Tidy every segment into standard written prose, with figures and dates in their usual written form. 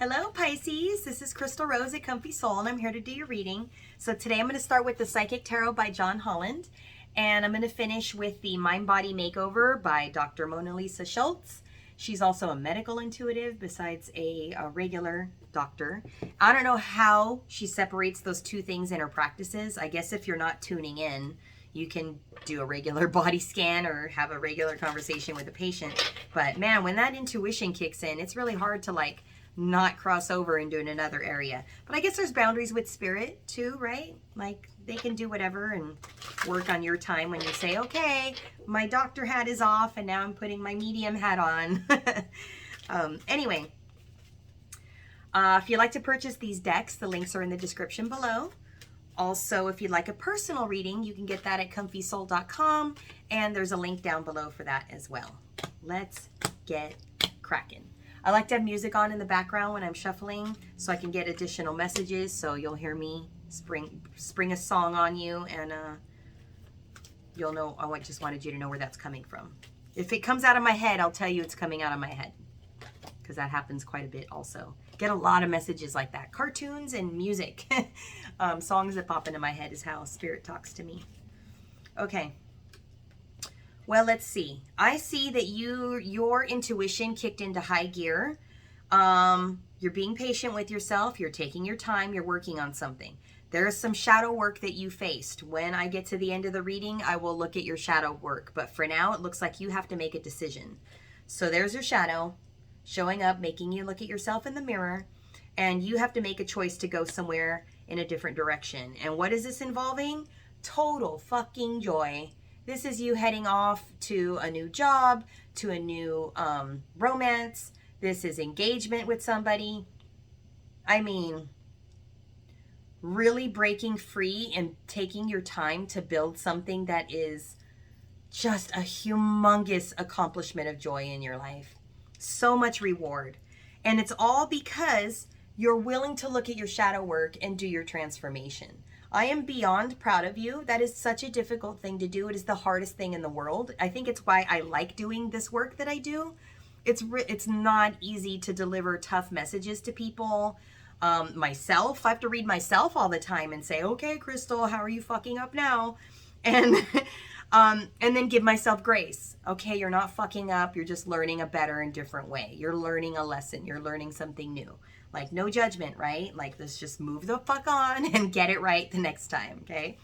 Hello Pisces, this is Crystal Rose at Comfy Soul and I'm here to do your reading. So today I'm going to start with the Psychic Tarot by John Holland and I'm going to finish with the Mind Body Makeover by Dr. Mona Lisa Schultz. She's also a medical intuitive besides a regular doctor. I don't know how she separates those two things in her practices. I guess if you're not tuning in, you can do a regular body scan or have a regular conversation with a patient. But man, when that intuition kicks in, it's really hard to not cross over into another area. But I guess there's boundaries with spirit too, right? Like they can do whatever and work on your time when you say, okay, my doctor hat is off and now I'm putting my medium hat on. Anyway, if you'd like to purchase these decks, the links are in the description below. Also, if you'd like a personal reading, you can get that at comfysoul.com and there's a link down below for that as well. Let's get cracking. I like to have music on in the background when I'm shuffling so I can get additional messages. So you'll hear me spring a song on you and you'll know. I just wanted you to know where that's coming from. If it comes out of my head, I'll tell you it's coming out of my head because that happens quite a bit also. Get a lot of messages like that. Cartoons and music. Songs that pop into my head is how spirit talks to me. Okay. Well, let's see. I see that your intuition kicked into high gear. You're being patient with yourself. You're taking your time. You're working on something. There is some shadow work that you faced. When I get to the end of the reading, I will look at your shadow work. But for now, it looks like you have to make a decision. So there's your shadow showing up, making you look at yourself in the mirror. And you have to make a choice to go somewhere in a different direction. And what is this involving? Total fucking joy. This is you heading off to a new job, to a new romance. This is engagement with somebody. I mean, really breaking free and taking your time to build something that is just a humongous accomplishment of joy in your life. So much reward. And it's all because you're willing to look at your shadow work and do your transformation. I am beyond proud of you. That is such a difficult thing to do. It is the hardest thing in the world. I think it's why I like doing this work that I do. It's not easy to deliver tough messages to people. Myself, I have to read myself all the time and say, okay, Crystal, how are you fucking up now? And then give myself grace. Okay, you're not fucking up. You're just learning a better and different way. You're learning a lesson. You're learning something new. Like no judgment, right? Like let's just move the fuck on and get it right the next time, okay?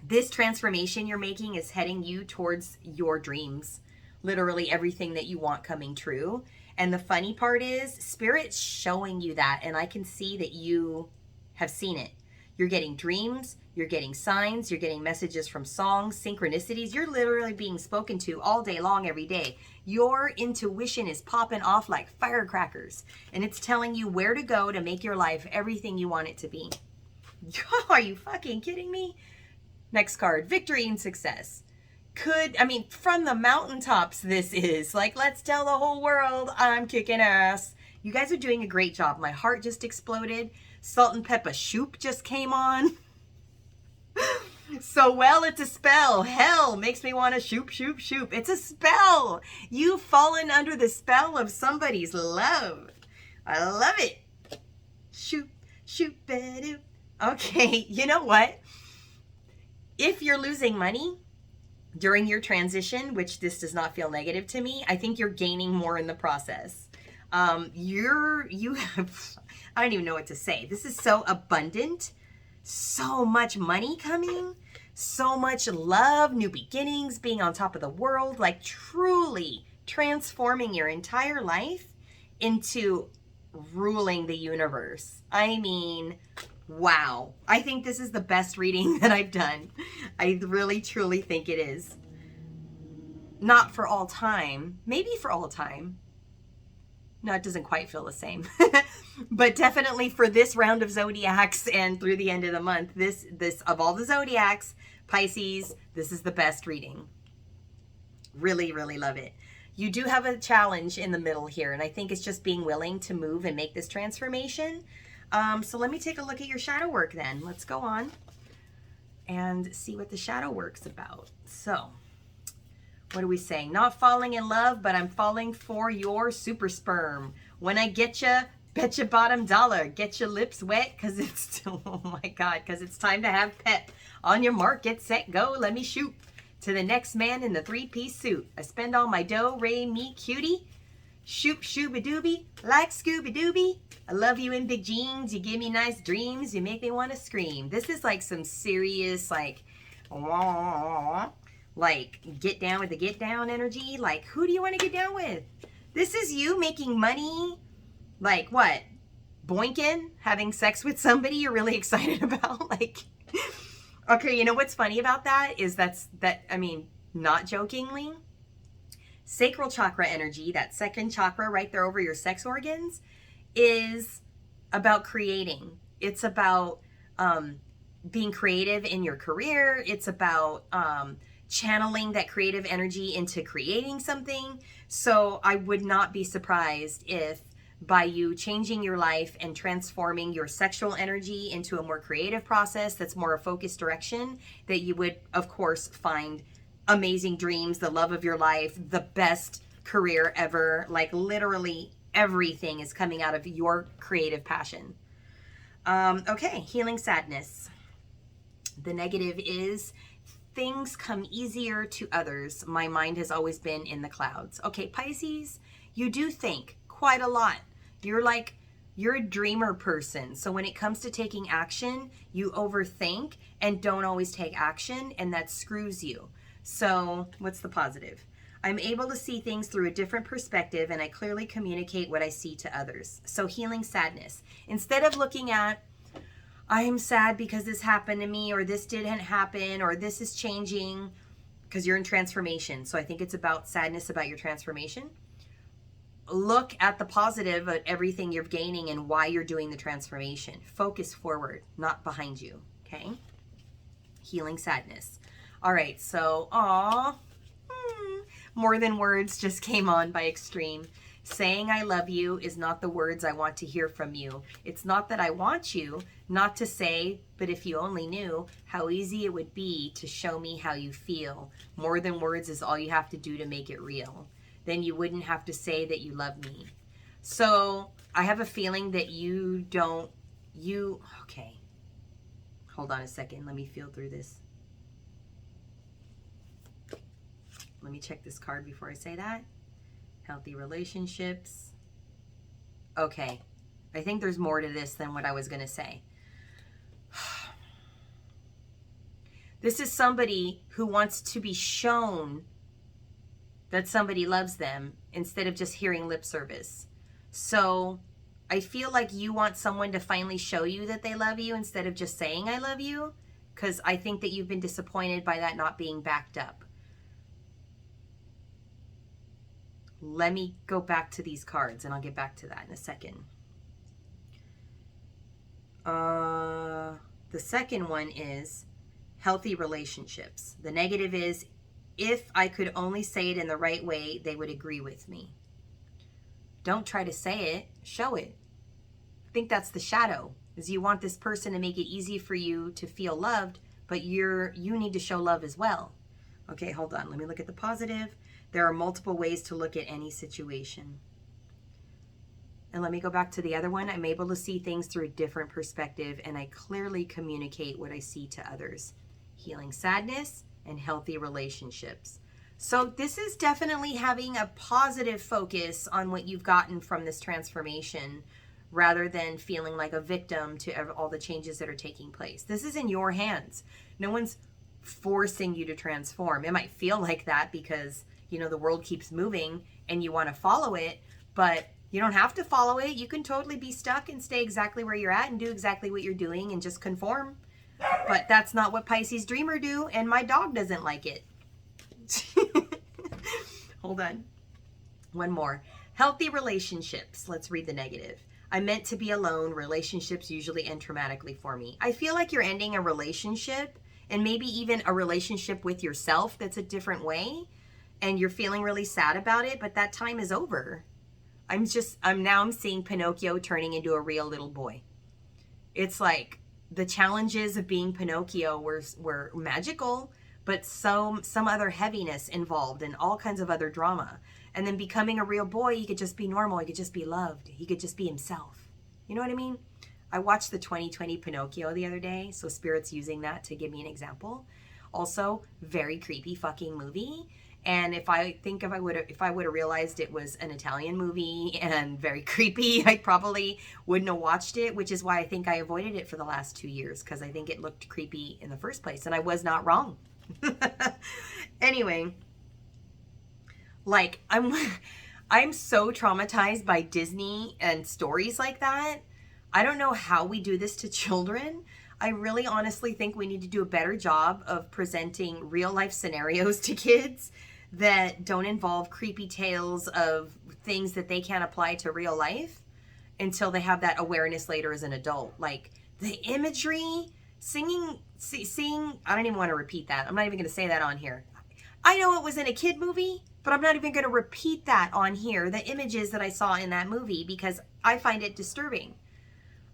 This transformation you're making is heading you towards your dreams. Literally everything that you want coming true. And the funny part is Spirit's showing you that and I can see that you have seen it. You're getting dreams, you're getting signs, you're getting messages from songs, synchronicities. You're literally being spoken to all day long, every day. Your intuition is popping off like firecrackers, and it's telling you where to go to make your life everything you want it to be. Are you fucking kidding me? Next card, victory and success. From the mountaintops, this is. Like, let's tell the whole world I'm kicking ass. You guys are doing a great job. My heart just exploded. Salt and pepper soup just came on. So, well, it's a spell. Hell makes me want to shoop, shoop, shoop. It's a spell. You've fallen under the spell of somebody's love. I love it. Shoop, shoop, ba-doop. Okay, you know what? If you're losing money during your transition, which this does not feel negative to me, I think you're gaining more in the process. You have, I don't even know what to say. This is so abundant, so much money coming, so much love, new beginnings, being on top of the world, like truly transforming your entire life into ruling the universe. I mean, wow. I think this is the best reading that I've done. I really, truly think it is. Not for all time, maybe for all time. No, it doesn't quite feel the same. But definitely for this round of zodiacs and through the end of the month, this of all the zodiacs, Pisces, this is the best reading. Really, really love it. You do have a challenge in the middle here, and I think it's just being willing to move and make this transformation. So let me take a look at your shadow work then. Let's go on and see what the shadow work's about. So What are we saying? Not falling in love, but I'm falling for your super sperm. When I get ya, bet your bottom dollar. Get your lips wet, because it's, oh my God, because it's time to have pep. On your mark, get set, go, let me shoot. To the next man in the three-piece suit. I spend all my dough, Ray, me, cutie. Shoop, shooby-dooby, like Scooby-Dooby. I love you in big jeans. You give me nice dreams. You make me want to scream. This is like some serious, like get down with the get down energy. Like, who do you want to get down with? This is you making money. Like, what? Boinking? Having sex with somebody you're really excited about? Like, okay, you know what's funny about that is I mean, not jokingly, sacral chakra energy, that second chakra right there over your sex organs, is about creating. It's about being creative in your career. It's about channeling that creative energy into creating something. So I would not be surprised if by you changing your life and transforming your sexual energy into a more creative process that's more a focused direction, that you would, of course, find amazing dreams, the love of your life, the best career ever. Like, literally everything is coming out of your creative passion. Okay, healing sadness. The negative is things come easier to others. My mind has always been in the clouds. Okay, Pisces, you do think quite a lot. You're a dreamer person. So when it comes to taking action, you overthink and don't always take action, and that screws you. So what's the positive? I'm able to see things through a different perspective, and I clearly communicate what I see to others. So healing sadness. Instead of looking at, I am sad because this happened to me, or this didn't happen, or this is changing, because you're in transformation. So I think it's about sadness about your transformation. Look at the positive of everything you're gaining and why you're doing the transformation. Focus forward, not behind you. Okay? Healing sadness. All right, so, more than words just came on by extreme. Saying I love you is not the words I want to hear from you. It's not that I want you not to say, but if you only knew how easy it would be to show me how you feel. More than words is all you have to do to make it real. Then you wouldn't have to say that you love me. So I have a feeling that okay. Hold on a second. Let me feel through this. Let me check this card before I say that. Healthy relationships. Okay. I think there's more to this than what I was going to say. This is somebody who wants to be shown that somebody loves them instead of just hearing lip service. So I feel like you want someone to finally show you that they love you instead of just saying I love you, because I think that you've been disappointed by that not being backed up. Let me go back to these cards, and I'll get back to that in a second. The second one is healthy relationships. The negative is, if I could only say it in the right way, they would agree with me. Don't try to say it, show it. I think that's the shadow, is you want this person to make it easy for you to feel loved, but you need to show love as well. Okay, hold on. Let me look at the positive. There are multiple ways to look at any situation. And let me go back to the other one. I'm able to see things through a different perspective, and I clearly communicate what I see to others. Healing sadness and healthy relationships. So this is definitely having a positive focus on what you've gotten from this transformation, rather than feeling like a victim to all the changes that are taking place. This is in your hands. No one's forcing you to transform. It might feel like that because, the world keeps moving and you want to follow it, but you don't have to follow it. You can totally be stuck and stay exactly where you're at and do exactly what you're doing and just conform. But that's not what Pisces Dreamer do, and my dog doesn't like it. Hold on. One more. Healthy relationships. Let's read the negative. I'm meant to be alone. Relationships usually end traumatically for me. I feel like you're ending a relationship, and maybe even a relationship with yourself that's a different way, and you're feeling really sad about it, but that time is over. I'm seeing Pinocchio turning into a real little boy. It's like the challenges of being Pinocchio were magical, but some other heaviness involved and all kinds of other drama. And then becoming a real boy, he could just be normal. He could just be loved. He could just be himself. You know what I mean? I watched the 2020 Pinocchio the other day, so Spirit's using that to give me an example. Also, very creepy fucking movie. And if I would have realized it was an Italian movie and very creepy, I probably wouldn't have watched it, which is why I think I avoided it for the last 2 years, because I think it looked creepy in the first place, and I was not wrong. Anyway, like I'm so traumatized by Disney and stories like that. I don't know how we do this to children. I really honestly think we need to do a better job of presenting real life scenarios to kids that don't involve creepy tales of things that they can't apply to real life until they have that awareness later as an adult. Like the imagery, singing, I don't even want to repeat that. I'm not even going to say that on here. I know it was in a kid movie, but I'm not even going to repeat that on here, the images that I saw in that movie, because I find it disturbing.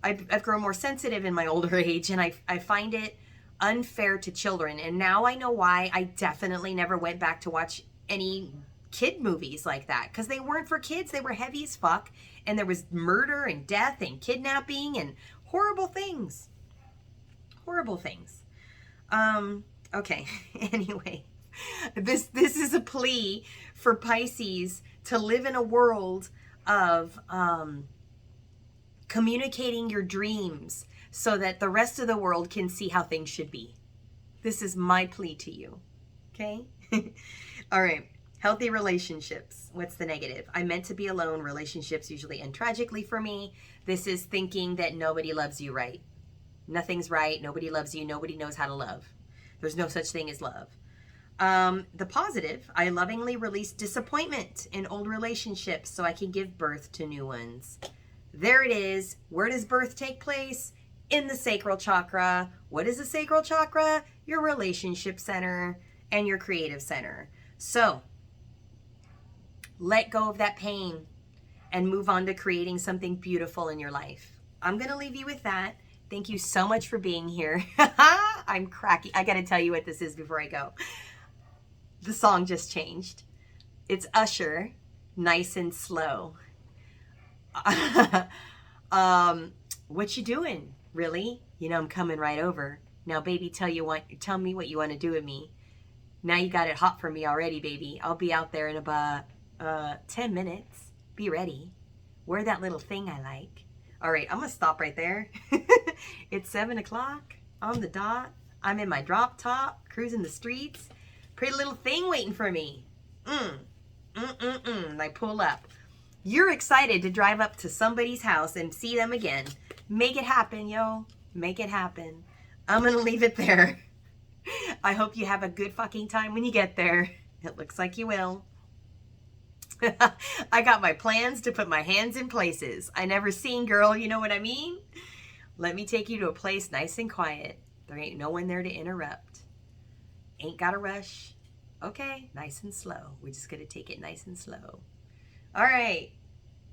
I've grown more sensitive in my older age, and I find it unfair to children. And now I know why I definitely never went back to watch any kid movies like that, because they weren't for kids. They were heavy as fuck, and there was murder and death and kidnapping and horrible things. Horrible things. Okay. Anyway, this is a plea for Pisces to live in a world of communicating your dreams so that the rest of the world can see how things should be. This is my plea to you. Okay? All right. Healthy relationships. What's the negative? I'm meant to be alone. Relationships usually end tragically for me. This is thinking that nobody loves you right. Nothing's right. Nobody loves you. Nobody knows how to love. There's no such thing as love. The positive, I lovingly release disappointment in old relationships so I can give birth to new ones. There it is. Where does birth take place? In the sacral chakra. What is the sacral chakra? Your relationship center and your creative center. So, let go of that pain and move on to creating something beautiful in your life. I'm going to leave you with that. Thank you so much for being here. I'm cracky. I got to tell you what this is before I go. The song just changed. It's Usher, Nice and Slow. What you doing? Really? You know I'm coming right over. Now, baby, tell me what you want to do with me. Now you got it hot for me already, baby. I'll be out there in about 10 minutes. Be ready. Wear that little thing I like. All right, I'm gonna stop right there. It's 7 o'clock on the dot. I'm in my drop top, cruising the streets. Pretty little thing waiting for me. And I pull up. You're excited to drive up to somebody's house and see them again. Make it happen, yo. Make it happen. I'm going to leave it there. I hope you have a good fucking time when you get there. It looks like you will. I got my plans to put my hands in places I never seen, girl. You know what I mean? Let me take you to a place nice and quiet. There ain't no one there to interrupt. Ain't got to rush. Okay, nice and slow. We're just going to take it nice and slow. All right.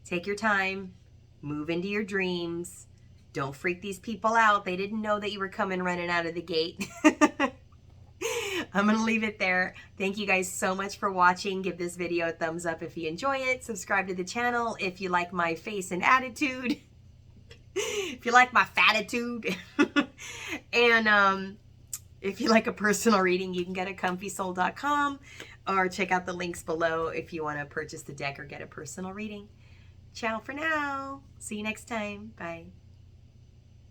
Take your time. Move into your dreams. Don't freak these people out. They didn't know that you were coming running out of the gate. I'm going to leave it there. Thank you guys so much for watching. Give this video a thumbs up if you enjoy it. Subscribe to the channel if you like my face and attitude. If you like my fatitude. And if you like a personal reading, you can get it at comfysoul.com or check out the links below if you want to purchase the deck or get a personal reading. Ciao for now. See you next time. Bye.